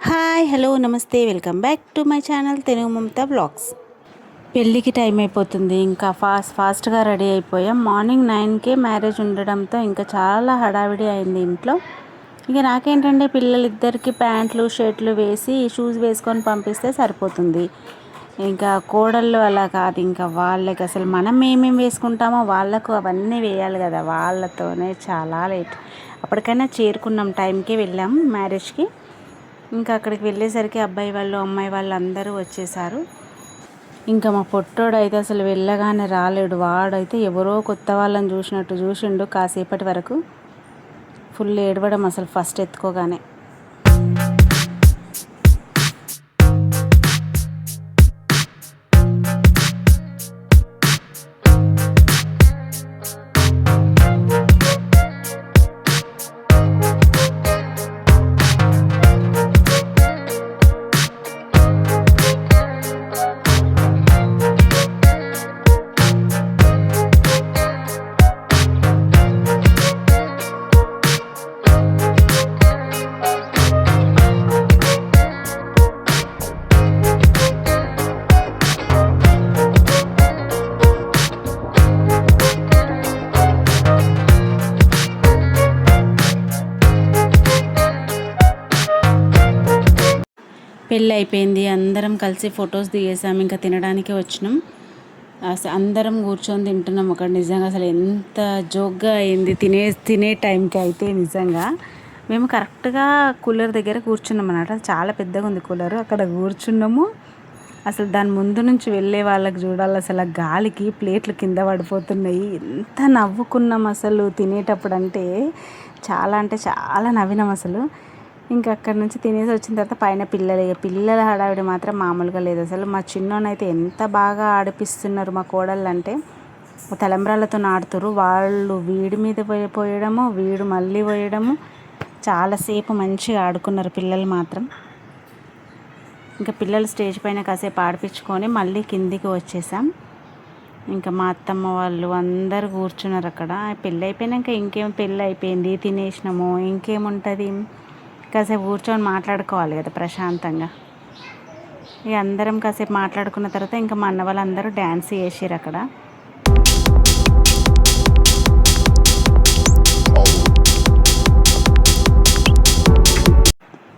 Hi hello నమస్తే welcome back to my channel Telugu Mamatha blogs. పెళ్ళికి time అయిపోతుంది. ఇంకా ఫాస్ట్గా రెడీ అయిపోయాం. మార్నింగ్ 9కే మ్యారేజ్ ఉండడంతో ఇంకా చాలా హడావిడి అయింది ఇంట్లో. ఇక నాకేంటంటే పిల్లలిద్దరికి ప్యాంట్లు షర్ట్లు వేసి షూస్ వేసుకొని పంపిస్తే సరిపోతుంది. ఇంకా కోడళ్ళు అలా కాదు, ఇంకా వాళ్ళకి అసలు మనం ఏమేమి వేసుకుంటామో వాళ్ళకు అవన్నీ వేయాలి కదా. వాళ్ళతోనే చాలా లేట్. అప్పటికైనా చేరుకున్నాం, టైంకే వెళ్ళాం మ్యారేజ్కి. ఇంకా అక్కడికి వెళ్ళేసరికి అబ్బాయి వాళ్ళు అమ్మాయి వాళ్ళు అందరూ వచ్చేసారు. ఇంకా మా పొట్టోడు అయితే అసలు వెళ్ళగానే రాలేడు. వాడైతే ఎవరో కొత్త వాళ్ళని చూసినట్టు చూసిండు. కాసేపటి వరకు ఫుల్ ఏడవడం అసలు ఫస్ట్ ఎత్తుకోగానే. పెళ్ళి అయిపోయింది, అందరం కలిసి ఫొటోస్ దిగేసాం. ఇంకా తినడానికి వచ్చినాం. అందరం కూర్చొని తింటున్నాం అక్కడ. నిజంగా అసలు ఎంత జోక్గా అయింది తినే టైంకి అయితే. నిజంగా మేము కరెక్ట్గా కూలర్ దగ్గర కూర్చున్నాం అన్నమాట. చాలా పెద్దగా ఉంది కూలరు. అక్కడ కూర్చున్నాము. అసలు దాని ముందు నుంచి వెళ్ళే వాళ్ళకి చూడాలి, అసలు ఆ గాలికి ప్లేట్లు కింద పడిపోతున్నాయి. ఎంత నవ్వుకున్నాం అసలు తినేటప్పుడు అంటే చాలా నవ్వినాం అసలు. ఇంకా అక్కడి నుంచి తినేసి వచ్చిన తర్వాత పైన పిల్లల హడావిడి మాత్రం మామూలుగా లేదు అసలు. మా చిన్నోనైతే ఎంత బాగా ఆడిపిస్తున్నారు మా కోడళ్ళు అంటే. తలంబ్రాలతో ఆడుతారు వాళ్ళు. వీడి మీద పోయడము, వీడు మళ్ళీ పోయడము. చాలాసేపు మంచిగా ఆడుకున్నారు పిల్లలు మాత్రం. ఇంకా పిల్లలు స్టేజ్ పైన కాసేపు ఆడిపించుకొని మళ్ళీ కిందికి వచ్చేసాం. ఇంకా మా అత్తమ్మ వాళ్ళు అందరు కూర్చున్నారు అక్కడ. పెళ్ళి అయిపోయినాక ఇంకేం, పెళ్ళి అయిపోయింది తినేసినాము, ఇంకేముంటుంది, కాసేపు కూర్చొని మాట్లాడుకోవాలి కదా ప్రశాంతంగా. ఇక అందరం కాసేపు మాట్లాడుకున్న తర్వాత ఇంకా మా అన్న వాళ్ళందరూ డ్యాన్స్ చేసారు అక్కడ.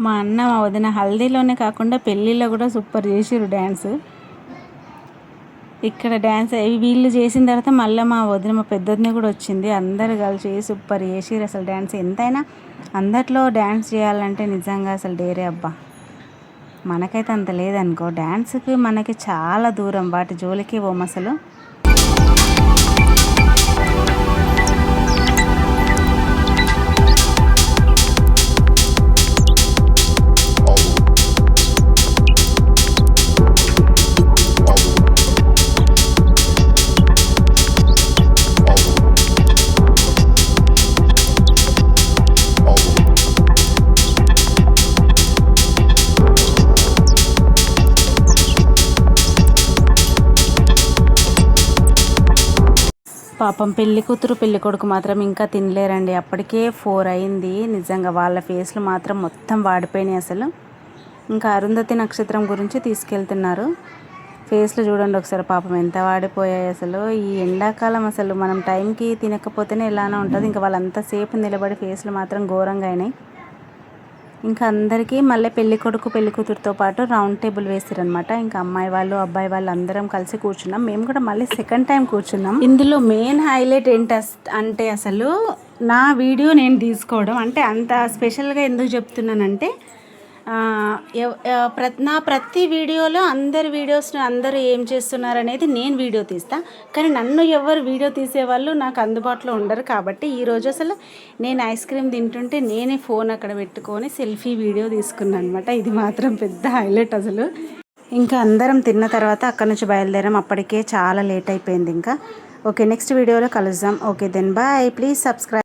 మా అన్న మా వదిన హల్దీలోనే కాకుండా పెళ్ళిళ్ళలో కూడా సూపర్ చేసారు డ్యాన్స్. ఇక్కడ డ్యాన్స్ వీళ్ళు చేసిన తర్వాత మళ్ళీ మా వదిన మా పెద్దదిని కూడా వచ్చింది. అందరు కలిసి సూపర్ చేసిరు అసలు డ్యాన్స్. ఎంతైనా అందరిలో డ్యాన్స్ చేయాలంటే నిజంగా అసలు డేరే అబ్బా. మనకైతే అంత లేదనుకో. డ్యాన్స్కి మనకి చాలా దూరం, వాటి జోలికి పోం అసలు. పాపం పెళ్లి కూతురు పెళ్లి కొడుకు మాత్రం ఇంకా తినలేరండి. అప్పటికే 4 అయింది. నిజంగా వాళ్ళ ఫేస్లు మాత్రం మొత్తం వాడిపోయినాయి అసలు. ఇంకా అరుంధతి నక్షత్రం గురించి తీసుకెళ్తున్నారు. ఫేస్లు చూడండి ఒకసారి, పాపం ఎంత వాడిపోయాయి అసలు. ఈ ఎండాకాలం అసలు మనం టైంకి తినకపోతేనే ఎలానో ఉంటుంది. ఇంకా వాళ్ళంతసేపు నిలబడి ఫేస్లు మాత్రం ఘోరంగా అయినాయి. ఇంకా అందరికీ మళ్ళీ పెళ్లి కొడుకు పెళ్లి కూతురుతో పాటు రౌండ్ టేబుల్ వేసారనమాట. ఇంకా అమ్మాయి వాళ్ళు అబ్బాయి వాళ్ళు అందరం కలిసి కూర్చున్నాం. మేము కూడా మళ్ళీ సెకండ్ టైం కూర్చున్నాం. ఇందులో మెయిన్ హైలైట్ అంటే అసలు నా వీడియో నేను తీసుకోవడం. అంటే అంత స్పెషల్గా ఎందుకు చెప్తున్నానంటే, ప్రతి వీడియోలో అందరి వీడియోస్ని అందరూ ఏం చేస్తున్నారు అనేది నేను వీడియో తీస్తా. కానీ నన్ను ఎవరు వీడియో తీసేవాళ్ళు నాకు అందుబాటులో ఉండరు. కాబట్టి ఈరోజు అసలు నేను ఐస్ క్రీమ్ తింటుంటే నేనే ఫోన్ అక్కడ పెట్టుకొని సెల్ఫీ వీడియో తీసుకున్నాను అనమాట. ఇది మాత్రం పెద్ద హైలైట్ అసలు. ఇంకా అందరం తిన్న తర్వాత అక్కడ నుంచి బయలుదేరాం. అప్పటికే చాలా లేట్ అయిపోయింది. ఇంకా ఓకే, నెక్స్ట్ వీడియోలో కలుద్దాం. Okay then bye. Please subscribe.